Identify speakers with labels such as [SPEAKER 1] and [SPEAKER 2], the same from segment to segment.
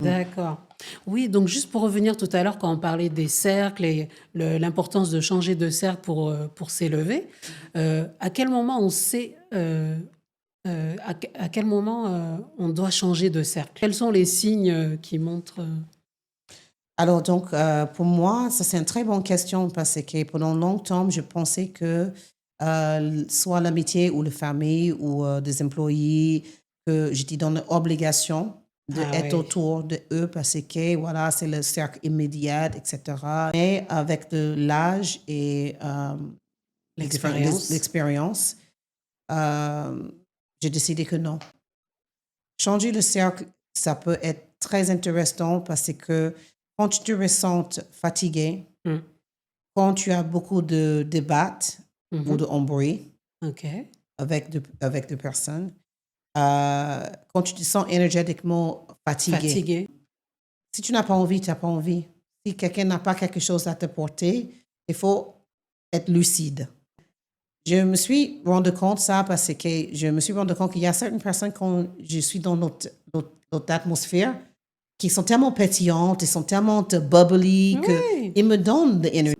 [SPEAKER 1] D'accord. Oui, donc juste pour revenir tout à l'heure quand on parlait des cercles et l'importance de changer de cercle pour s'élever, à quel moment on sait, à quel moment, on doit changer de cercle? Quels sont les signes, qui montrent,
[SPEAKER 2] Alors donc, pour moi, ça c'est une très bonne question parce que pendant longtemps, je pensais que soit l'amitié ou la famille ou des employés, que j'étais dans l'obligation
[SPEAKER 1] ah
[SPEAKER 2] d'être
[SPEAKER 1] ouais,
[SPEAKER 2] autour de eux parce que voilà, c'est le cercle immédiat, etc. Mais avec de l'âge et
[SPEAKER 1] l'expérience.
[SPEAKER 2] l'expérience, euh, j'ai décidé que non. Changer le cercle, ça peut être très intéressant parce que quand tu te ressens fatigué,
[SPEAKER 1] Mmh.
[SPEAKER 2] quand tu as beaucoup de débats ou
[SPEAKER 1] Mmh.
[SPEAKER 2] de embrouilles
[SPEAKER 1] OK.
[SPEAKER 2] avec deux personnes, quand tu te sens énergétiquement fatigué,
[SPEAKER 1] Fatigué.
[SPEAKER 2] si tu n'as pas envie, tu n'as pas envie. Si quelqu'un n'a pas quelque chose à te porter, il faut être lucide. Je me suis rendu compte ça parce que je me suis rendu compte qu'il y a certaines personnes quand je suis dans notre atmosphère qui sont tellement pétillantes, ils sont tellement bubbly
[SPEAKER 1] Oui.
[SPEAKER 2] qu'ils me donnent de l'énergie.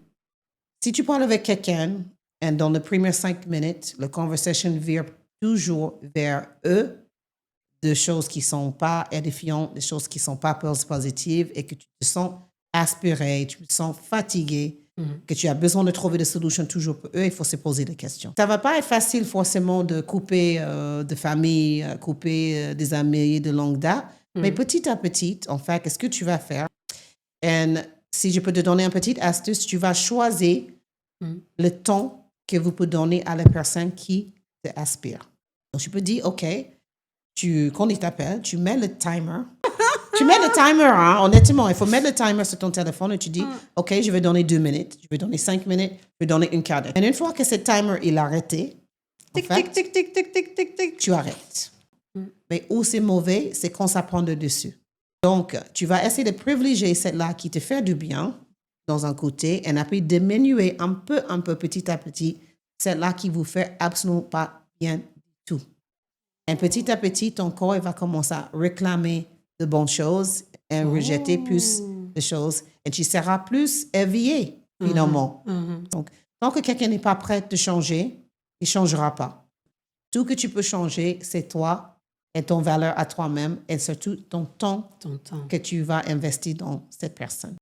[SPEAKER 2] Si tu parles avec quelqu'un et dans les premières 5 minutes, la conversation vire toujours vers eux, de choses qui ne sont pas édifiantes, des choses qui ne sont pas positives et que tu te sens aspiré, tu te sens fatigué,
[SPEAKER 1] Mmh.
[SPEAKER 2] que tu as besoin de trouver des solutions toujours pour eux, il faut se poser des questions. Ça ne va pas être facile forcément de couper de famille, couper des amis de longue date, mais
[SPEAKER 1] Mmh.
[SPEAKER 2] petit à petit, en fait, qu'est-ce que tu vas faire? Et si je peux te donner une petite astuce, tu vas choisir
[SPEAKER 1] Mmh.
[SPEAKER 2] le temps que vous pouvez donner à la personne qui te aspire. Donc, tu peux dire, OK, quand il t'appelle, tu mets le timer. Tu mets le timer, hein, honnêtement, il faut mettre le timer sur ton téléphone et tu dis,
[SPEAKER 1] Mmh.
[SPEAKER 2] OK, je vais donner 2 minutes, je vais donner 5 minutes, je vais donner une quart d'heure. Et une fois que ce timer est arrêté, en
[SPEAKER 1] Tic tic
[SPEAKER 2] fait,
[SPEAKER 1] tic tic tic tic tic tic.
[SPEAKER 2] tu arrêtes.
[SPEAKER 1] Mmh.
[SPEAKER 2] Mais où c'est mauvais, c'est quand ça prend le dessus. Donc, tu vas essayer de privilégier celle-là qui te fait du bien dans un côté et puis diminuer un peu, petit à petit, celle-là qui vous fait absolument pas bien du tout. Et petit à petit, ton corps il va commencer à réclamer de bonnes choses et rejeter plus
[SPEAKER 1] Oh!
[SPEAKER 2] de choses et tu seras plus éveillé
[SPEAKER 1] Mmh.
[SPEAKER 2] finalement.
[SPEAKER 1] Mmh.
[SPEAKER 2] Donc, tant que quelqu'un n'est pas prêt de changer, il ne changera pas. Tout que tu peux changer, c'est toi et ton valeur à toi-même et surtout ton temps
[SPEAKER 1] Ton temps.
[SPEAKER 2] que tu vas investir dans cette personne.